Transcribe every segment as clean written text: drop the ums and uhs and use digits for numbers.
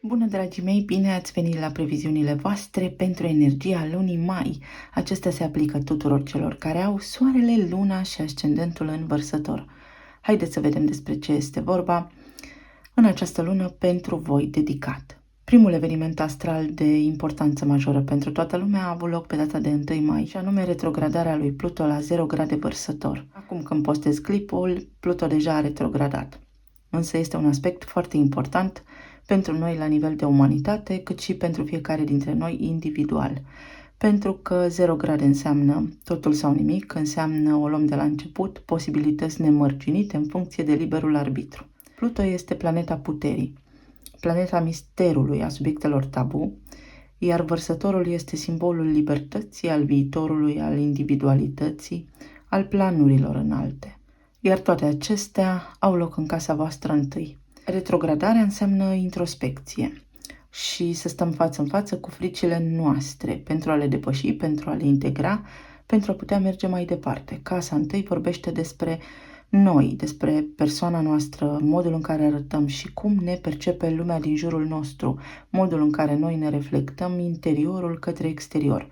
Bună, dragii mei! Bine ați venit la previziunile voastre pentru energia lunii mai. Acestea se aplică tuturor celor care au soarele, luna și ascendentul în Vărsător. Haideți să vedem despre ce este vorba în această lună pentru voi dedicat. Primul eveniment astral de importanță majoră pentru toată lumea a avut loc pe data de 1 mai, și anume retrogradarea lui Pluto la 0 grade Vărsător. Acum când postez clipul, Pluto deja a retrogradat. Însă este un aspect foarte important pentru noi la nivel de umanitate, cât și pentru fiecare dintre noi individual. Pentru că 0 grade înseamnă totul sau nimic, înseamnă, o luăm de la început, posibilități nemărginite în funcție de liberul arbitru. Pluto este planeta puterii, planeta misterului, a subiectelor tabu, iar Vărsătorul este simbolul libertății, al viitorului, al individualității, al planurilor înalte. Iar toate acestea au loc în casa voastră întâi. Retrogradarea înseamnă introspecție și să stăm față în față cu fricile noastre pentru a le depăși, pentru a le integra, pentru a putea merge mai departe. Casa întâi vorbește despre noi, despre persoana noastră, modul în care arătăm și cum ne percepe lumea din jurul nostru, modul în care noi ne reflectăm interiorul către exterior.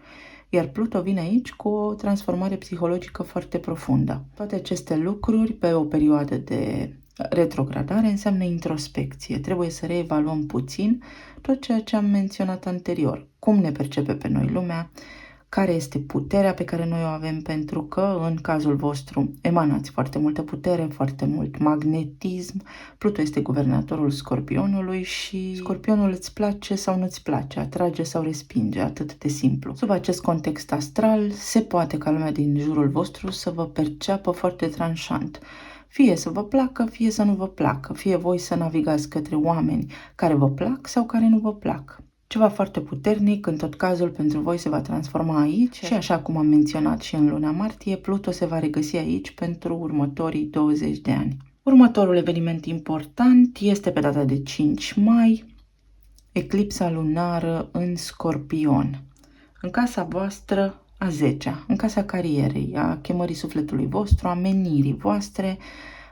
Iar Pluto vine aici cu o transformare psihologică foarte profundă. Toate aceste lucruri pe o perioadă de retrogradare înseamnă introspecție. Trebuie să reevaluăm puțin tot ceea ce am menționat anterior. Cum ne percepe pe noi lumea, care este puterea pe care noi o avem, pentru că în cazul vostru emanați foarte multă putere, foarte mult magnetism. Pluto este guvernatorul Scorpionului și Scorpionul îți place sau nu-ți place, atrage sau respinge, atât de simplu. Sub acest context astral, se poate ca lumea din jurul vostru să vă perceapă foarte tranșant. Fie să vă placă, fie să nu vă placă, fie voi să navigați către oameni care vă plac sau care nu vă plac. Ceva foarte puternic, în tot cazul, pentru voi se va transforma aici și, așa cum am menționat și în luna martie, Pluto se va regăsi aici pentru următorii 20 de ani. Următorul eveniment important este pe data de 5 mai, eclipsa lunară în Scorpion, în casa voastră a 10-a, în casa carierei, a chemării sufletului vostru, a menirii voastre,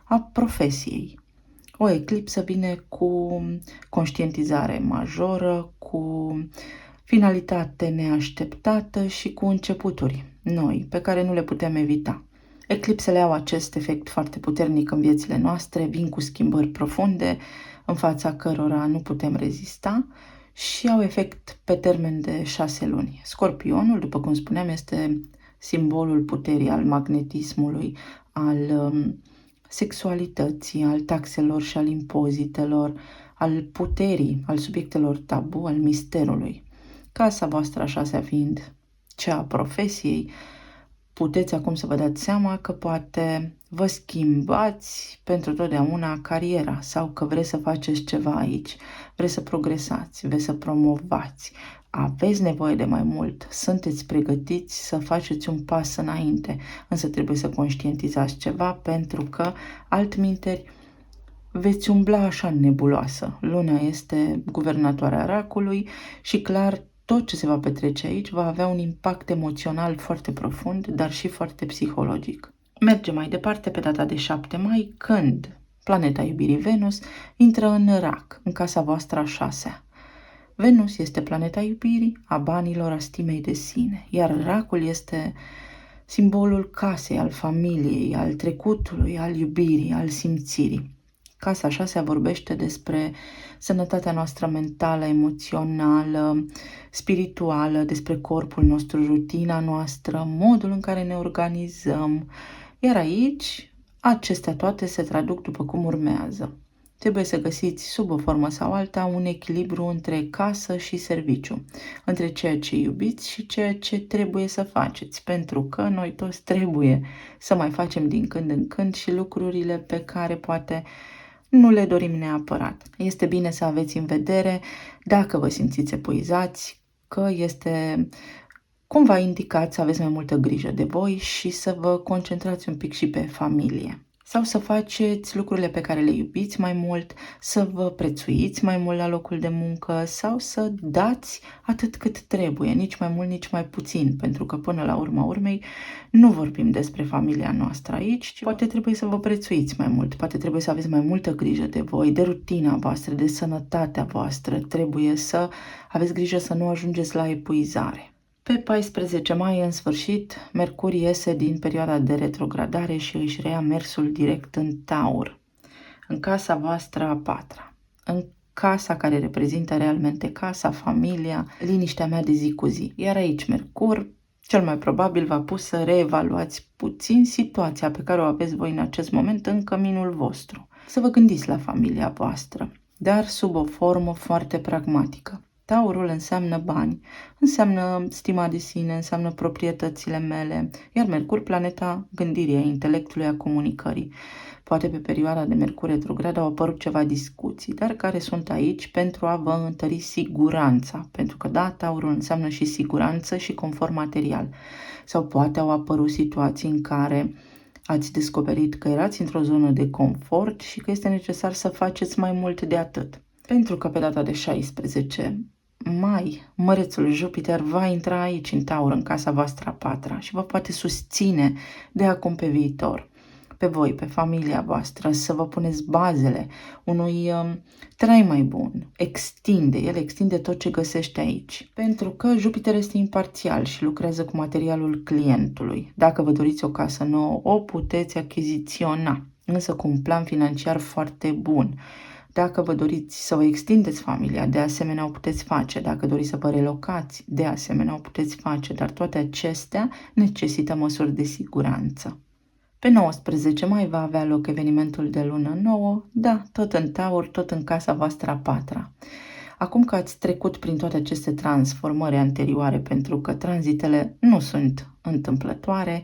a profesiei. O eclipsă vine cu conștientizare majoră, cu finalitate neașteptată și cu începuturi noi, pe care nu le putem evita. Eclipsele au acest efect foarte puternic în viețile noastre, vin cu schimbări profunde, în fața cărora nu putem rezista și au efect pe termen de 6 luni. Scorpionul, după cum spuneam, este simbolul puterii, al magnetismului, al sexualității, al taxelor și al impozitelor, al puterii, al subiectelor tabu, al misterului. Casa voastră a 6-a fiind cea a profesiei, puteți acum să vă dați seama că poate vă schimbați pentru totdeauna cariera sau că vreți să faceți ceva aici, vreți să progresați, vreți să promovați, aveți nevoie de mai mult, sunteți pregătiți să faceți un pas înainte, însă trebuie să conștientizați ceva, pentru că altminteri veți umbla așa nebuloasă. Luna este guvernatoarea racului și clar tot ce se va petrece aici va avea un impact emoțional foarte profund, dar și foarte psihologic. Mergem mai departe pe data de 7 mai, când planeta iubirii Venus intră în rac, în casa voastră a 6-a. Venus este planeta iubirii, a banilor, a stimei de sine, iar racul este simbolul casei, al familiei, al trecutului, al iubirii, al simțirii. Casa 6-a vorbește despre sănătatea noastră mentală, emoțională, spirituală, despre corpul nostru, rutina noastră, modul în care ne organizăm. Iar aici, acestea toate se traduc după cum urmează. Trebuie să găsiți, sub o formă sau alta, un echilibru între casă și serviciu, între ceea ce iubiți și ceea ce trebuie să faceți, pentru că noi toți trebuie să mai facem din când în când și lucrurile pe care poate nu le dorim neapărat. Este bine să aveți în vedere, dacă vă simțiți epuizați, că este cumva indicat să aveți mai multă grijă de voi și să vă concentrați un pic și pe familie. sau să faceți lucrurile pe care le iubiți mai mult, să vă prețuiți mai mult la locul de muncă sau să dați atât cât trebuie, nici mai mult, nici mai puțin, pentru că până la urma urmei nu vorbim despre familia noastră aici, ci poate trebuie să vă prețuiți mai mult, poate trebuie să aveți mai multă grijă de voi, de rutina voastră, de sănătatea voastră, trebuie să aveți grijă să nu ajungeți la epuizare. Pe 14 mai, în sfârșit, Mercur iese din perioada de retrogradare și își reia mersul direct în Taur, în casa voastră a patra, în casa care reprezintă realmente casa, familia, liniștea mea de zi cu zi. Iar aici Mercur, cel mai probabil, v-a pus să reevaluați puțin situația pe care o aveți voi în acest moment în căminul vostru. Să vă gândiți la familia voastră, dar sub o formă foarte pragmatică. Taurul înseamnă bani, înseamnă stima de sine, înseamnă proprietățile mele, iar Mercur, planeta gândirii, a intelectului, a comunicării. Poate pe perioada de Mercur retrograd au apărut ceva discuții, dar care sunt aici pentru a vă întări siguranța, pentru că da, Taurul înseamnă și siguranță și confort material. Sau poate au apărut situații în care ați descoperit că erați într-o zonă de confort și că este necesar să faceți mai mult de atât. Pentru că pe data de 16 mai, mărețul Jupiter va intra aici în Taur, în casa voastră a patra și vă poate susține de acum pe viitor, pe voi, pe familia voastră, să vă puneți bazele unui trai mai bun. El extinde tot ce găsește aici. Pentru că Jupiter este imparțial și lucrează cu materialul clientului. Dacă vă doriți o casă nouă, o puteți achiziționa, însă cu un plan financiar foarte bun. Dacă vă doriți să vă extindeți familia, de asemenea o puteți face. Dacă doriți să vă relocați, de asemenea o puteți face. Dar toate acestea necesită măsuri de siguranță. Pe 19 mai va avea loc evenimentul de lună nouă, da, tot în Taur, tot în casa voastră a patra. Acum că ați trecut prin toate aceste transformări anterioare, pentru că tranzitele nu sunt întâmplătoare,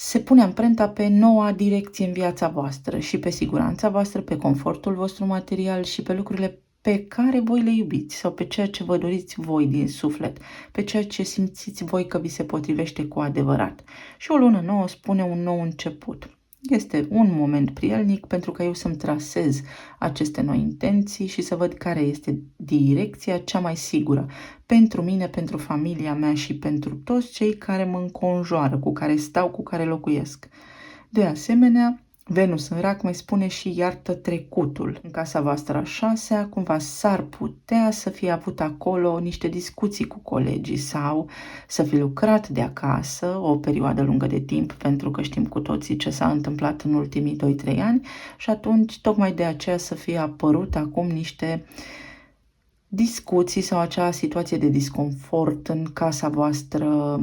se pune amprenta pe noua direcție în viața voastră și pe siguranța voastră, pe confortul vostru material și pe lucrurile pe care voi le iubiți sau pe ceea ce vă doriți voi din suflet, pe ceea ce simțiți voi că vi se potrivește cu adevărat. Și o lună nouă spune un nou început. Este un moment prielnic pentru că eu să-mi trasez aceste noi intenții și să văd care este direcția cea mai sigură pentru mine, pentru familia mea și pentru toți cei care mă înconjoară, cu care stau, cu care locuiesc. De asemenea, Venus în Rac mai spune și iartă trecutul. În casa voastră a șasea, cumva s-ar putea să fie avut acolo niște discuții cu colegii sau să fi lucrat de acasă o perioadă lungă de timp, pentru că știm cu toții ce s-a întâmplat în ultimii 2-3 ani și atunci tocmai de aceea să fie apărut acum niște discuții sau acea situație de disconfort în casa voastră,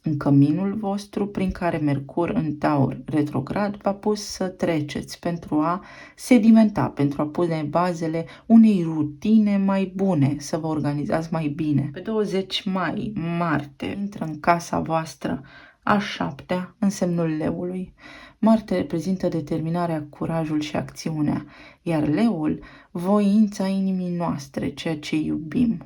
în căminul vostru, prin care Mercur în Taur retrograd v-a pus să treceți pentru a sedimenta, pentru a pune bazele unei rutine mai bune, să vă organizați mai bine. Pe 20 mai, Marte intră în casa voastră a șaptea, în semnul Leului. Marte reprezintă determinarea, curajul și acțiunea, iar Leul, voința inimii noastre, ceea ce iubim.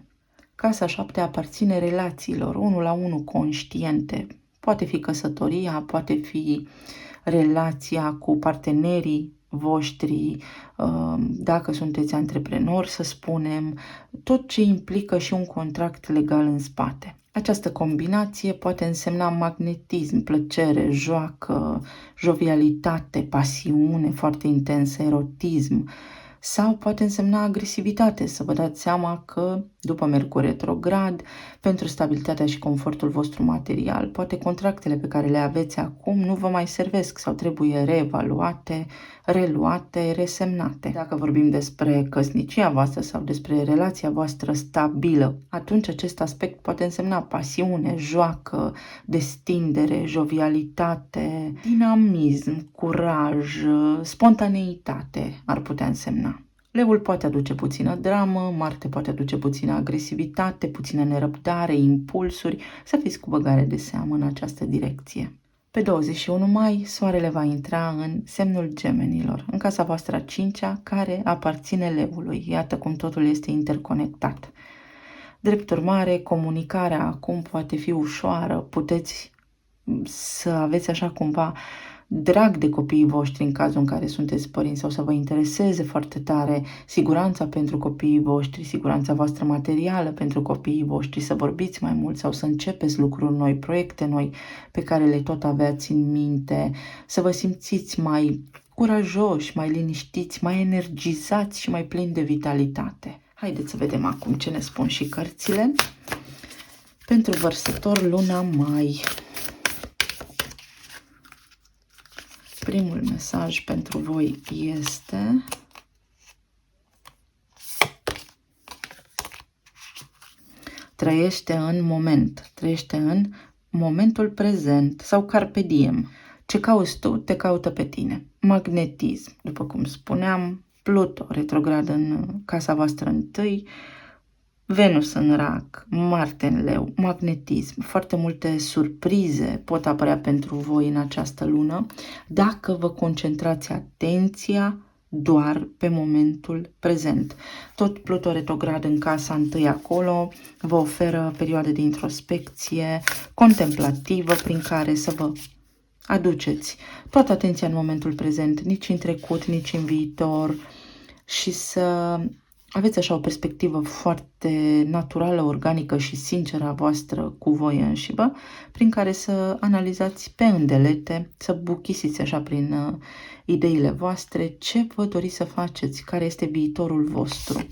Casa 7 aparține relațiilor, unul la unul conștiente. Poate fi căsătoria, poate fi relația cu partenerii voștri, dacă sunteți antreprenori, să spunem, tot ce implică și un contract legal în spate. Această combinație poate însemna magnetism, plăcere, joacă, jovialitate, pasiune foarte intensă, erotism, sau poate însemna agresivitate, să vă dați seama că după Mercur retrograd, pentru stabilitatea și confortul vostru material, poate contractele pe care le aveți acum nu vă mai servesc sau trebuie reevaluate, reluate, resemnate. Dacă vorbim despre căsnicia voastră sau despre relația voastră stabilă, atunci acest aspect poate însemna pasiune, joacă, destindere, jovialitate, dinamism, curaj, spontaneitate ar putea însemna. Leul poate aduce puțină dramă, Marte poate aduce puțină agresivitate, puțină nerăbdare, impulsuri, să fiți cu băgare de seamă în această direcție. Pe 21 mai, Soarele va intra în semnul Gemenilor, în casa voastră a cincea, care aparține Leului. Iată cum totul este interconectat. Drept urmare, comunicarea acum poate fi ușoară, puteți să aveți așa cumva drag de copiii voștri în cazul în care sunteți părinți sau să vă intereseze foarte tare siguranța pentru copiii voștri, siguranța voastră materială pentru copiii voștri, să vorbiți mai mult sau să începeți lucruri noi, proiecte noi pe care le tot aveați în minte, să vă simțiți mai curajoși, mai liniștiți, mai energizați și mai plini de vitalitate. Haideți să vedem acum ce ne spun și cărțile. Pentru vărsător, luna mai. Primul mesaj pentru voi este trăiește în moment, trăiește în momentul prezent sau carpe diem. Ce cauți tu, te caută pe tine. Magnetism, după cum spuneam, Pluto retrograd în casa voastră întâi, Venus în rac, Marte în leu, magnetism, foarte multe surprize pot apărea pentru voi în această lună dacă vă concentrați atenția doar pe momentul prezent. Tot Pluto retrograd în casa întâi acolo vă oferă perioade de introspecție contemplativă prin care să vă aduceți toată atenția în momentul prezent, nici în trecut, nici în viitor și să aveți așa o perspectivă foarte naturală, organică și sinceră a voastră cu voi înșivă, prin care să analizați pe îndelete, să buchisiți așa prin ideile voastre ce vă doriți să faceți, care este viitorul vostru.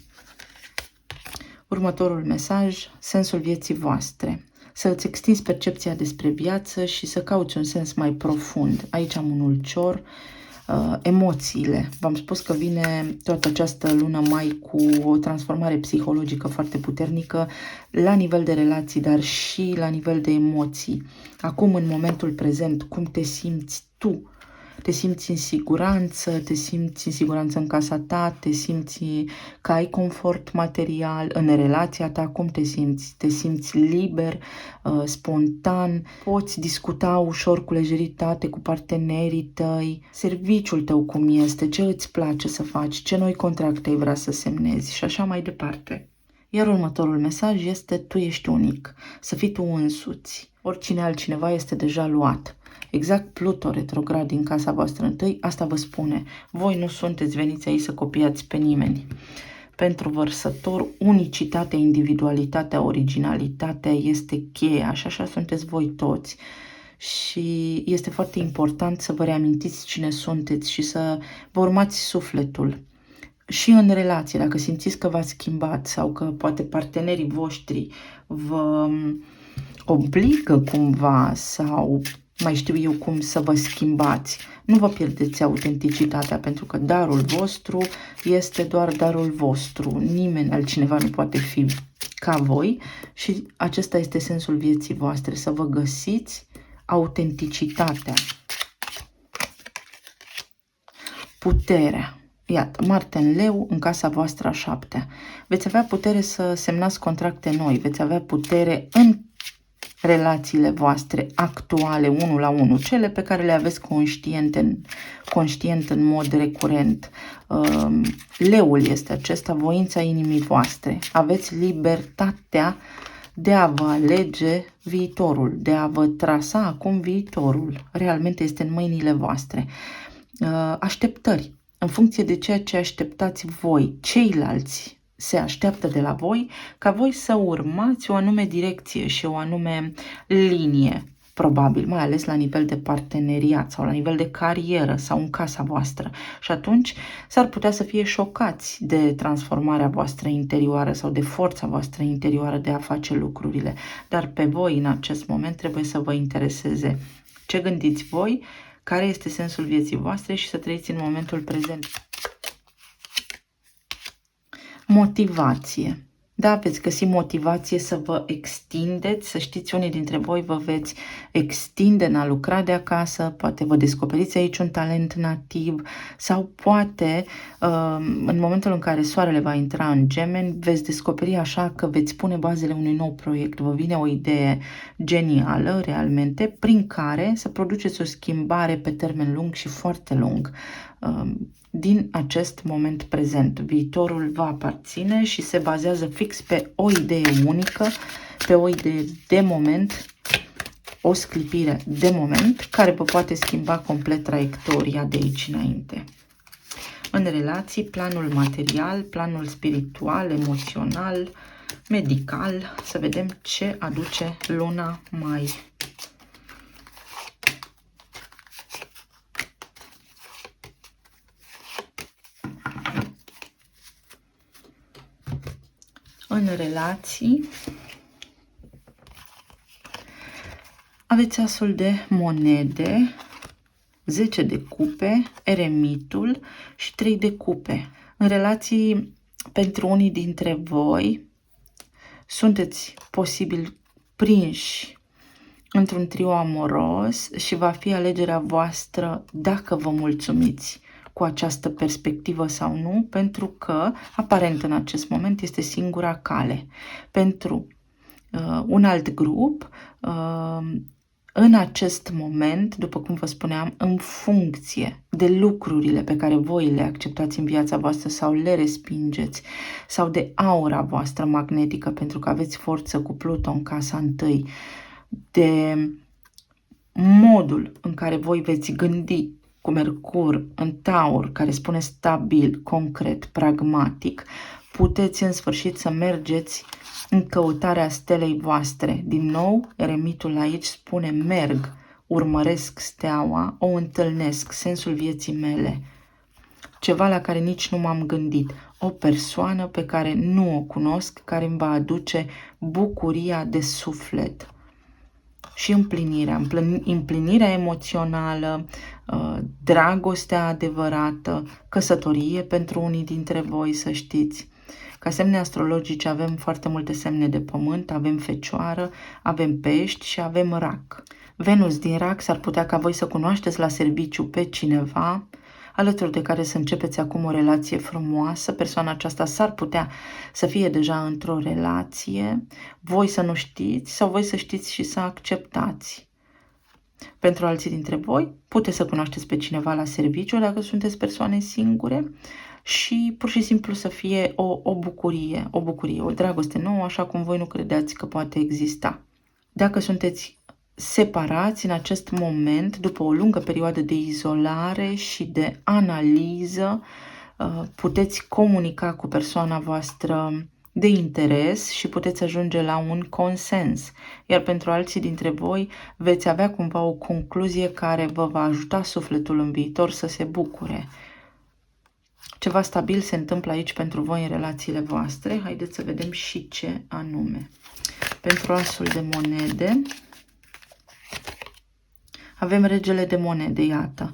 Următorul mesaj, sensul vieții voastre. Să îți extinzi percepția despre viață și să cauți un sens mai profund. Aici am un ulcior. Emoțiile. V-am spus că vine toată această lună mai cu o transformare psihologică foarte puternică la nivel de relații, dar și la nivel de emoții. Acum, în momentul prezent, cum te simți tu? Te simți în siguranță, te simți în siguranță în casa ta, te simți că ai confort material în relația ta, cum te simți? Te simți liber, spontan, poți discuta ușor cu lejeritate cu partenerii tăi, serviciul tău cum este, ce îți place să faci, ce noi contracte ai vrea să semnezi și așa mai departe. Iar următorul mesaj este tu ești unic, să fii tu însuți. Oricine altcineva este deja luat. Exact Pluto retrograd din casa voastră întâi, asta vă spune. Voi nu sunteți veniți aici să copiați pe nimeni. Pentru vărsător, unicitatea, individualitatea, originalitatea este cheia și așa sunteți voi toți. Și este foarte important să vă reamintiți cine sunteți și să vă urmați sufletul. Și în relație, dacă simțiți că v-ați schimbat sau că poate partenerii voștri vă obligă cumva sau mai știu eu cum să vă schimbați, nu vă pierdeți autenticitatea, pentru că darul vostru este doar darul vostru. Nimeni altcineva nu poate fi ca voi și acesta este sensul vieții voastre, să vă găsiți autenticitatea. Puterea. Iată, Marte în leu în casa voastră a 7-a. Veți avea putere să semnați contracte noi, veți avea putere în relațiile voastre actuale, 1 la 1, cele pe care le aveți conștient în mod recurent. Leul este acesta, voința inimii voastre. Aveți libertatea de a vă alege viitorul, de a vă trasa acum viitorul. Realmente este în mâinile voastre. Așteptări. În funcție de ceea ce așteptați voi, ceilalți se așteaptă de la voi ca voi să urmați o anume direcție și o anume linie, probabil, mai ales la nivel de parteneriat sau la nivel de carieră sau în casa voastră. Și atunci s-ar putea să fie șocați de transformarea voastră interioară sau de forța voastră interioară de a face lucrurile. Dar pe voi, în acest moment, trebuie să vă intereseze ce gândiți voi, care este sensul vieții voastre și să trăiți în momentul prezent. Motivație. Da, veți găsi motivație să vă extindeți, să știți, unii dintre voi vă veți extinde în a lucra de acasă, poate vă descoperiți aici un talent nativ sau poate în momentul în care soarele va intra în Gemeni, veți descoperi așa că veți pune bazele unui nou proiect, vă vine o idee genială realmente prin care să produceți o schimbare pe termen lung și foarte lung. Din acest moment prezent. Viitorul va aparține și se bazează fix pe o idee unică, pe o idee de moment o sclipire de moment care vă poate schimba complet traiectoria de aici înainte. În relații, planul material, planul spiritual, emoțional, medical, să vedem ce aduce luna mai. În relații, aveți asul de monede, 10 de cupe, eremitul și 3 de cupe. În relații, pentru unii dintre voi, sunteți posibil prinși într-un trio amoros și va fi alegerea voastră dacă vă mulțumiți cu această perspectivă sau nu, pentru că, aparent în acest moment, este singura cale. Pentru un alt grup, în acest moment, după cum vă spuneam, în funcție de lucrurile pe care voi le acceptați în viața voastră sau le respingeți, sau de aura voastră magnetică, pentru că aveți forță cu Pluton în casa întâi, de modul în care voi veți gândi cu Mercur în Taur, care spune stabil, concret, pragmatic, puteți în sfârșit să mergeți în căutarea stelei voastre. Din nou, eremitul aici spune merg, urmăresc steaua, o întâlnesc, sensul vieții mele. Ceva la care nici nu m-am gândit. O persoană pe care nu o cunosc, care îmi va aduce bucuria de suflet. Și împlinirea emoțională, dragostea adevărată, căsătorie pentru unii dintre voi, să știți. Ca semne astrologice avem foarte multe semne de pământ, avem Fecioară, avem Pești și avem Rac. Venus din Rac s-ar putea ca voi să cunoașteți la serviciu pe cineva, alături de care să începeți acum o relație frumoasă. Persoana aceasta s-ar putea să fie deja într-o relație, voi să nu știți sau voi să știți și să acceptați. Pentru alții dintre voi, puteți să cunoașteți pe cineva la serviciu dacă sunteți persoane singure și pur și simplu să fie o bucurie, o dragoste nouă, așa cum voi nu credeați că poate exista. Dacă sunteți separați în acest moment, după o lungă perioadă de izolare și de analiză, puteți comunica cu persoana voastră de interes și puteți ajunge la un consens. Iar pentru alții dintre voi veți avea cumva o concluzie care vă va ajuta sufletul în viitor să se bucure. Ceva stabil se întâmplă aici pentru voi în relațiile voastre. Haideți să vedem și ce anume. Pentru asul de monede, avem regele de monede, iată.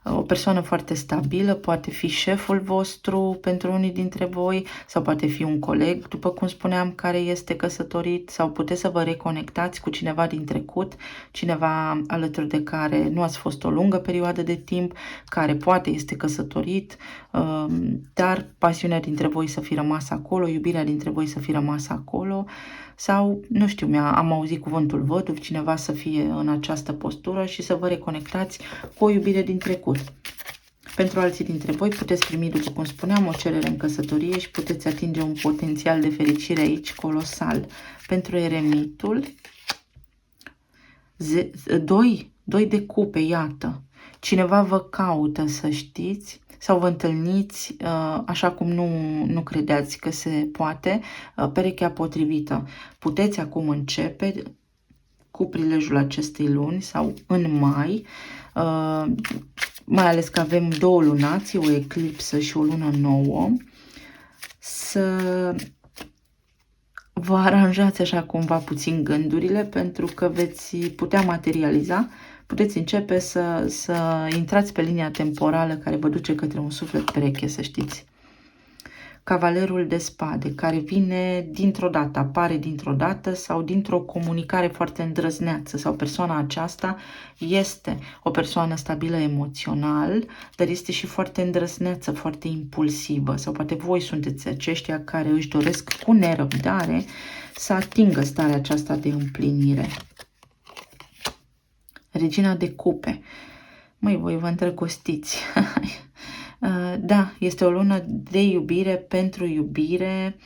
O persoană foarte stabilă, poate fi șeful vostru pentru unii dintre voi sau poate fi un coleg, după cum spuneam, care este căsătorit, sau puteți să vă reconectați cu cineva din trecut, cineva alături de care nu ați fost o lungă perioadă de timp, care poate este căsătorit, dar pasiunea dintre voi să fi rămas acolo, iubirea dintre voi să fi rămas acolo. Sau, nu știu, am auzit cuvântul văduv, cineva să fie în această postură și să vă reconectați cu o iubire din trecut. Pentru alții dintre voi puteți primi, după cum spuneam, o cerere în căsătorie și puteți atinge un potențial de fericire aici colosal. Pentru eremitul, 2 de cupe, iată. Cineva vă caută, să știți, sau vă întâlniți așa cum nu credeați că se poate, perechea potrivită. Puteți acum începe cu prilejul acestei luni sau în mai, mai ales că avem 2 lunații, o eclipsă și o lună nouă, să vă aranjați așa cumva puțin gândurile, pentru că veți putea materializa. Puteți începe să intrați pe linia temporală care vă duce către un suflet pereche, să știți. Cavalerul de spade, care vine dintr-o dată, apare dintr-o dată sau dintr-o comunicare foarte îndrăzneață, sau persoana aceasta este o persoană stabilă emoțional, dar este și foarte îndrăzneață, foarte impulsivă, sau poate voi sunteți aceștia care își doresc cu nerăbdare să atingă starea aceasta de împlinire. Regina de cupe. Măi, voi vă îndrăgostiți. Da, este o lună de iubire, pentru iubire.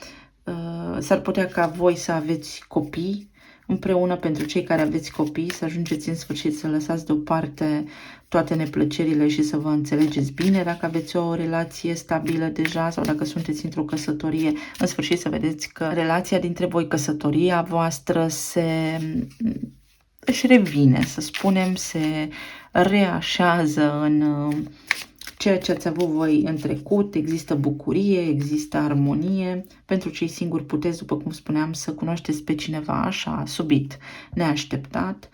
S-ar putea ca voi să aveți copii împreună pentru cei care aveți copii, să ajungeți în sfârșit să lăsați deoparte toate neplăcerile și să vă înțelegeți bine dacă aveți o relație stabilă deja sau dacă sunteți într-o căsătorie, în sfârșit să vedeți că relația dintre voi, căsătoria voastră își revine, să spunem, se reașează în ceea ce ați avut voi în trecut, există bucurie, există armonie. Pentru cei singuri puteți, după cum spuneam, să cunoașteți pe cineva așa, subit, neașteptat,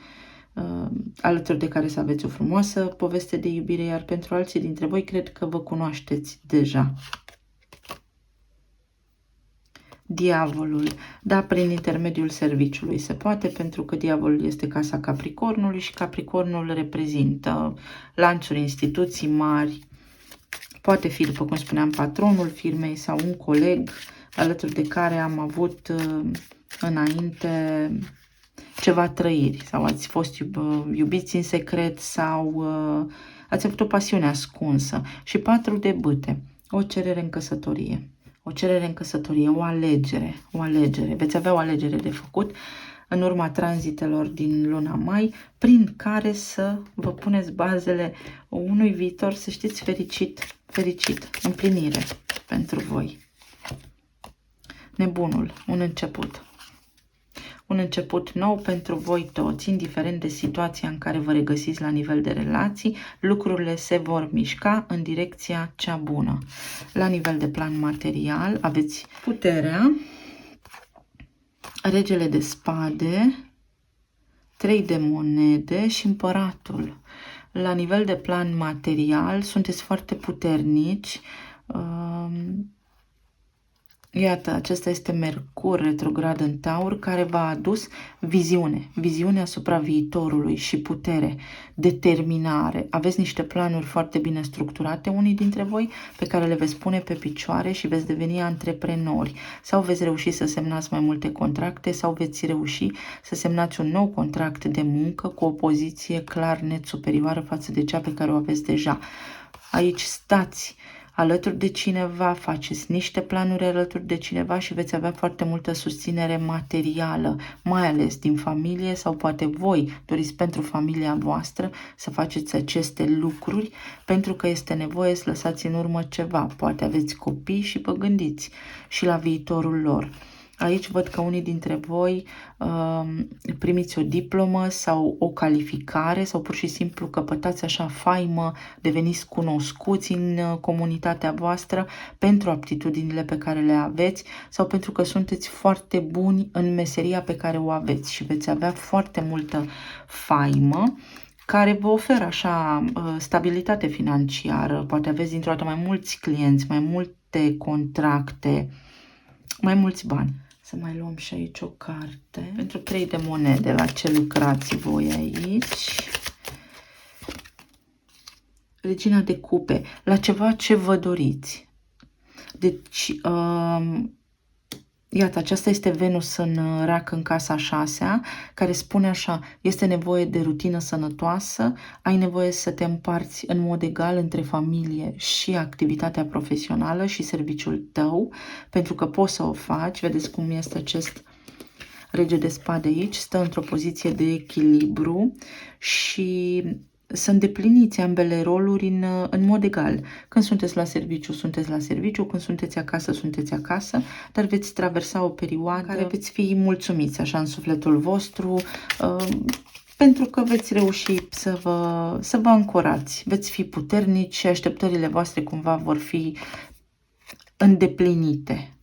alături de care să aveți o frumoasă poveste de iubire, iar pentru alții dintre voi cred că vă cunoașteți deja. Diavolul, da, prin intermediul serviciului se poate, pentru că diavolul este casa Capricornului și Capricornul reprezintă lanțuri, instituții mari. Poate fi, după cum spuneam, patronul firmei sau un coleg alături de care am avut înainte ceva trăiri sau ați fost iubiți în secret sau ați avut o pasiune ascunsă. Și 4 de bâte, o cerere în căsătorie. O cerere în căsătorie, o alegere. Veți avea o alegere de făcut în urma tranzitelor din luna mai, prin care să vă puneți bazele unui viitor, să știți, fericit, împlinire pentru voi. Nebunul, un început. Un început nou pentru voi toți, indiferent de situația în care vă regăsiți la nivel de relații, lucrurile se vor mișca în direcția cea bună. La nivel de plan material aveți puterea, regele de spade, 3 de monede și împăratul. La nivel de plan material sunteți foarte puternici. Iată, acesta este Mercur retrograd în Taur, care v-a adus viziune asupra viitorului și putere, determinare. Aveți niște planuri foarte bine structurate, unii dintre voi, pe care le veți pune pe picioare și veți deveni antreprenori. Sau veți reuși să semnați mai multe contracte, sau veți reuși să semnați un nou contract de muncă cu o poziție clar net superioară față de cea pe care o aveți deja. Aici stați alături de cineva, faceți niște planuri alături de cineva și veți avea foarte multă susținere materială, mai ales din familie sau poate voi doriți pentru familia voastră să faceți aceste lucruri pentru că este nevoie să lăsați în urmă ceva. Poate aveți copii și vă gândiți și la viitorul lor. Aici văd că unii dintre voi primiți o diplomă sau o calificare sau pur și simplu căpătați așa faimă, deveniți cunoscuți în comunitatea voastră pentru aptitudinile pe care le aveți sau pentru că sunteți foarte buni în meseria pe care o aveți și veți avea foarte multă faimă care vă oferă așa stabilitate financiară. Poate aveți dintr-o dată mai mulți clienți, mai multe contracte, mai mulți bani. Să mai luăm și aici o carte. Pentru 3 de monede, la ce lucrați voi aici? Regina de cupe, la ceva ce vă doriți. Deci, iată, aceasta este Venus în rac în casa 6-a, care spune așa, este nevoie de rutină sănătoasă, ai nevoie să te împarți în mod egal între familie și activitatea profesională și serviciul tău, pentru că poți să o faci. Vedeți cum este acest rege de spade aici, stă într-o poziție de echilibru și să îndepliniți ambele roluri în mod egal. Când sunteți la serviciu, sunteți la serviciu, când sunteți acasă, sunteți acasă, dar veți traversa o perioadă în care veți fi mulțumiți așa în sufletul vostru, pentru că veți reuși să vă ancorați, veți fi puternici și așteptările voastre cumva vor fi îndeplinite.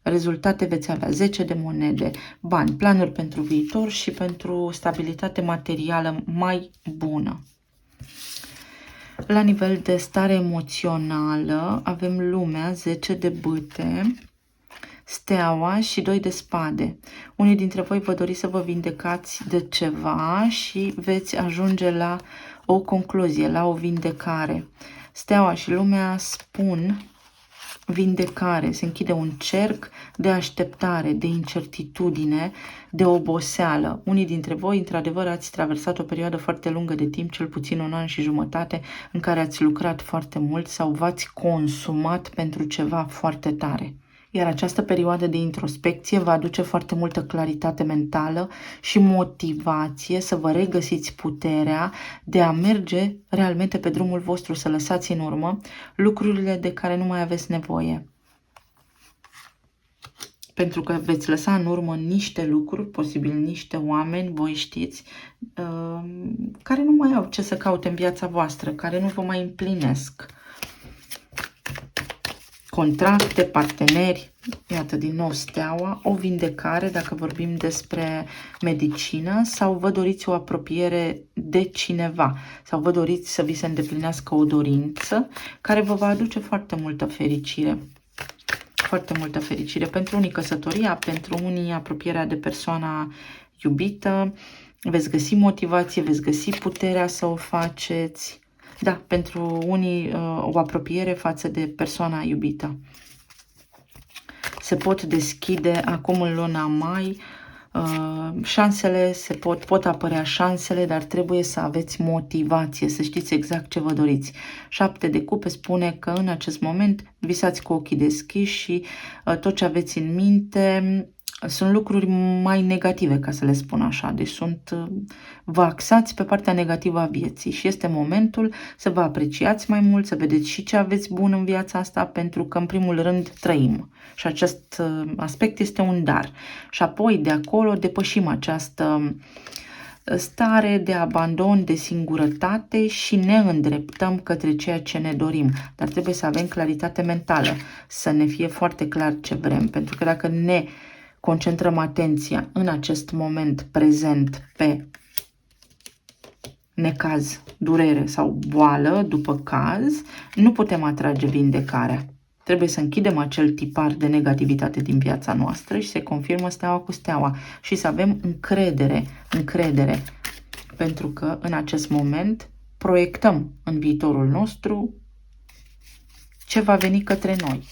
Rezultate veți avea 10 de monede, bani, planuri pentru viitor și pentru stabilitate materială mai bună. La nivel de stare emoțională avem lumea, 10 de bâte, steaua și 2 de spade. Unii dintre voi vă doriți să vă vindecați de ceva și veți ajunge la o concluzie, la o vindecare. Steaua și lumea spun vindecare, se închide un cerc de așteptare, de incertitudine, de oboseală. Unii dintre voi, într-adevăr, ați traversat o perioadă foarte lungă de timp, cel puțin 1 an și jumătate, în care ați lucrat foarte mult sau v-ați consumat pentru ceva foarte tare. Iar această perioadă de introspecție va aduce foarte multă claritate mentală și motivație să vă regăsiți puterea de a merge realmente pe drumul vostru, să lăsați în urmă lucrurile de care nu mai aveți nevoie. Pentru că veți lăsa în urmă niște lucruri, posibil niște oameni, voi știți, care nu mai au ce să caute în viața voastră, care nu vă mai împlinesc. Contracte, parteneri, iată din nou steaua, o vindecare dacă vorbim despre medicină sau vă doriți o apropiere de cineva sau vă doriți să vi se îndeplinească o dorință care vă va aduce foarte multă fericire. Foarte multă fericire. Pentru unii căsătoria, pentru unii apropierea de persoana iubită, veți găsi motivație, veți găsi puterea să o faceți. Da, pentru unii o apropiere față de persoana iubită. Se pot deschide acum în luna mai, șansele, pot apărea șansele, dar trebuie să aveți motivație, să știți exact ce vă doriți. 7 de cupe spune că în acest moment visați cu ochii deschiși și tot ce aveți în minte sunt lucruri mai negative, ca să le spun așa. Deci vă axați pe partea negativă a vieții și este momentul să vă apreciați mai mult, să vedeți și ce aveți bun în viața asta, pentru că în primul rând trăim și acest aspect este un dar. Și apoi de acolo depășim această stare de abandon, de singurătate și ne îndreptăm către ceea ce ne dorim. Dar trebuie să avem claritate mentală, să ne fie foarte clar ce vrem, pentru că dacă ne concentrăm atenția în acest moment prezent pe necaz, durere sau boală după caz, nu putem atrage vindecarea. Trebuie să închidem acel tipar de negativitate din viața noastră și se confirmă steaua cu steaua și să avem încredere, pentru că în acest moment proiectăm în viitorul nostru ce va veni către noi.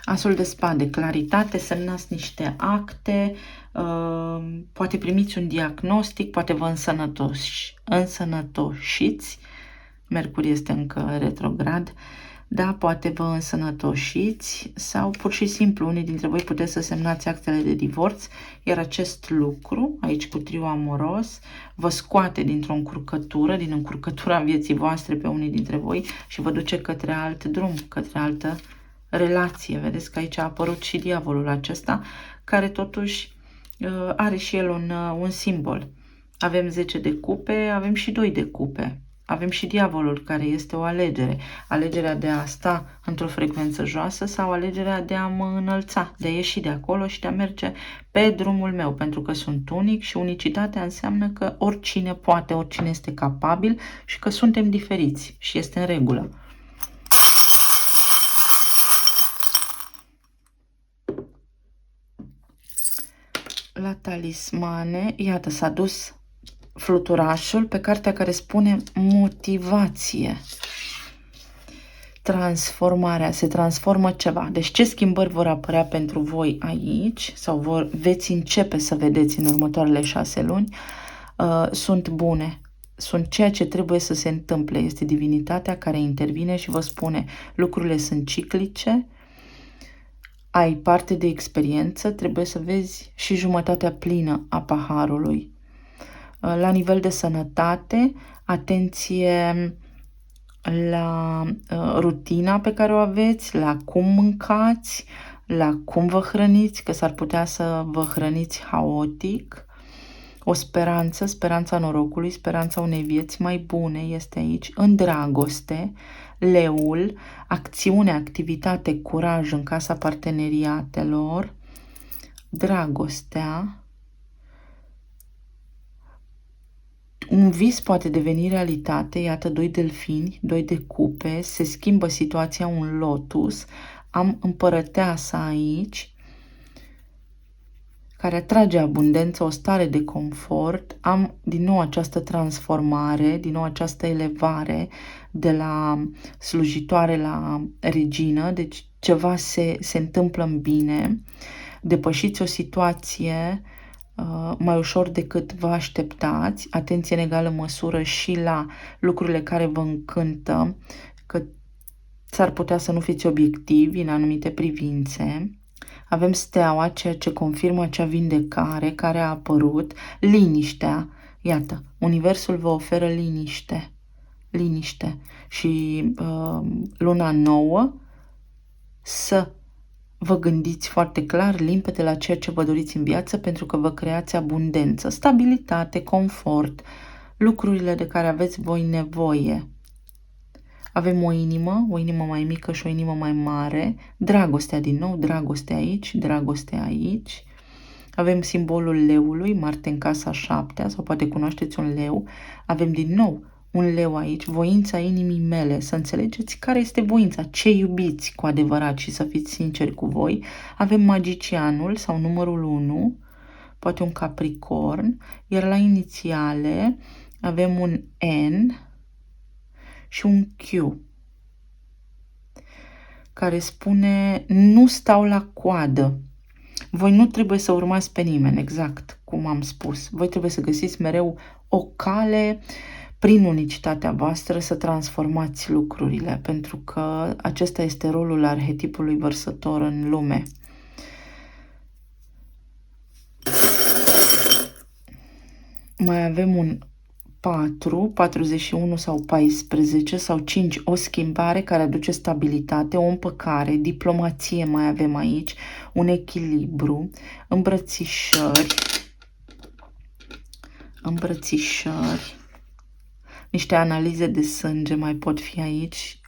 Asul de spade, claritate, semnați niște acte, poate primiți un diagnostic, poate vă însănătoșiți, Mercur este încă retrograd, da, poate vă însănătoșiți sau pur și simplu unii dintre voi puteți să semnați actele de divorț, iar acest lucru, aici cu trio amoros, vă scoate dintr-o încurcătură, din încurcătura vieții voastre pe unii dintre voi și vă duce către alt drum, către altă relație. Vedeți că aici a apărut și diavolul acesta, care totuși are și el un simbol. Avem 10 de cupe, avem și 2 de cupe. Avem și diavolul, care este o alegere. Alegerea de a sta într-o frecvență joasă sau alegerea de a mă înălța, de a ieși de acolo și de a merge pe drumul meu, pentru că sunt unic și unicitatea înseamnă că oricine poate, oricine este capabil și că suntem diferiți și este în regulă. La talismane, iată, s-a dus fluturașul pe cartea care spune motivație. Transformarea, se transformă ceva. Deci ce schimbări vor apărea pentru voi aici sau veți începe să vedeți în următoarele 6 luni, sunt bune. Sunt ceea ce trebuie să se întâmple. Este divinitatea care intervine și vă spune lucrurile sunt ciclice, ai parte de experiență, trebuie să vezi și jumătatea plină a paharului. La nivel de sănătate, atenție la rutina pe care o aveți, la cum mâncați, la cum vă hrăniți, că s-ar putea să vă hrăniți haotic. O speranță, speranța norocului, speranța unei vieți mai bune este aici, în dragoste, leul, acțiune, activitate, curaj în casa parteneriatelor, dragostea. Un vis poate deveni realitate, iată 2 delfini, 2 de cupe, se schimbă situația, un lotus, am împărăteasa aici, care atrage abundență, o stare de confort, am din nou această transformare, din nou această elevare de la slujitoare la regină, deci ceva se întâmplă în bine, depășiți o situație mai ușor decât vă așteptați, atenție în egală măsură și la lucrurile care vă încântă, că S-ar putea să nu fiți obiectivi în anumite privințe. Avem steaua, ceea ce confirmă acea vindecare care a apărut, liniștea. Iată, universul vă oferă liniște. Liniște. Și luna nouă să vă gândiți foarte clar, limpede la ceea ce vă doriți în viață, pentru că vă creați abundență, stabilitate, confort, lucrurile de care aveți voi nevoie. Avem o inimă mai mică și o inimă mai mare, dragostea din nou, dragoste aici, dragoste aici. Avem simbolul leului, Marte în casa 7-a, sau poate cunoașteți un leu. Avem din nou un leu aici, voința inimii mele, să înțelegeți care este voința, ce iubiți cu adevărat și să fiți sinceri cu voi. Avem magicianul sau numărul 1, poate un capricorn, iar la inițiale avem un N și un Q, care spune nu stau la coadă. Voi nu trebuie să urmați pe nimeni, exact cum am spus. Voi trebuie să găsiți mereu o cale prin unicitatea voastră să transformați lucrurile, pentru că acesta este rolul arhetipului vărsător în lume. Mai avem un 4, 41 sau 14 sau 5, o schimbare care aduce stabilitate, o împăcare, diplomație mai avem aici, un echilibru, îmbrățișări, niște analize de sânge mai pot fi aici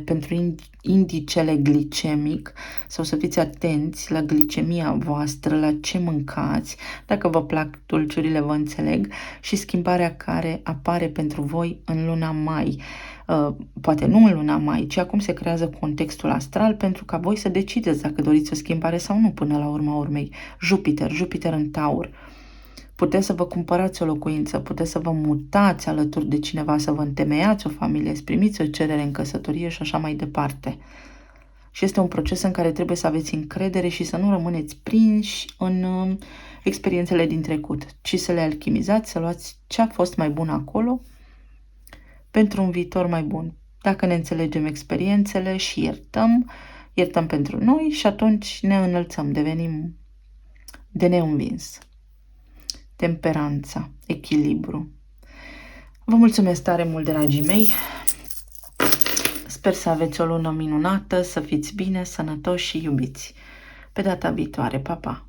pentru indicele glicemic, sau să fiți atenți la glicemia voastră, la ce mâncați, dacă vă plac dulciurile, vă înțeleg, și schimbarea care apare pentru voi în luna mai. Poate nu în luna mai, ci acum se creează contextul astral pentru ca voi să decideți dacă doriți o schimbare sau nu până la urma urmei. Jupiter în Taur. Puteți să vă cumpărați o locuință, puteți să vă mutați alături de cineva, să vă întemeiați o familie, să primiți o cerere în căsătorie și așa mai departe. Și este un proces în care trebuie să aveți încredere și să nu rămâneți prinși în experiențele din trecut, ci să le alchimizați, să luați ce a fost mai bun acolo pentru un viitor mai bun. Dacă ne înțelegem experiențele și iertăm pentru noi și atunci ne înălțăm, devenim de neînvins. Temperanța, echilibru. Vă mulțumesc tare mult, dragii mei. Sper să aveți o lună minunată, să fiți bine, sănătoși și iubiți. Pe data viitoare, pa, pa!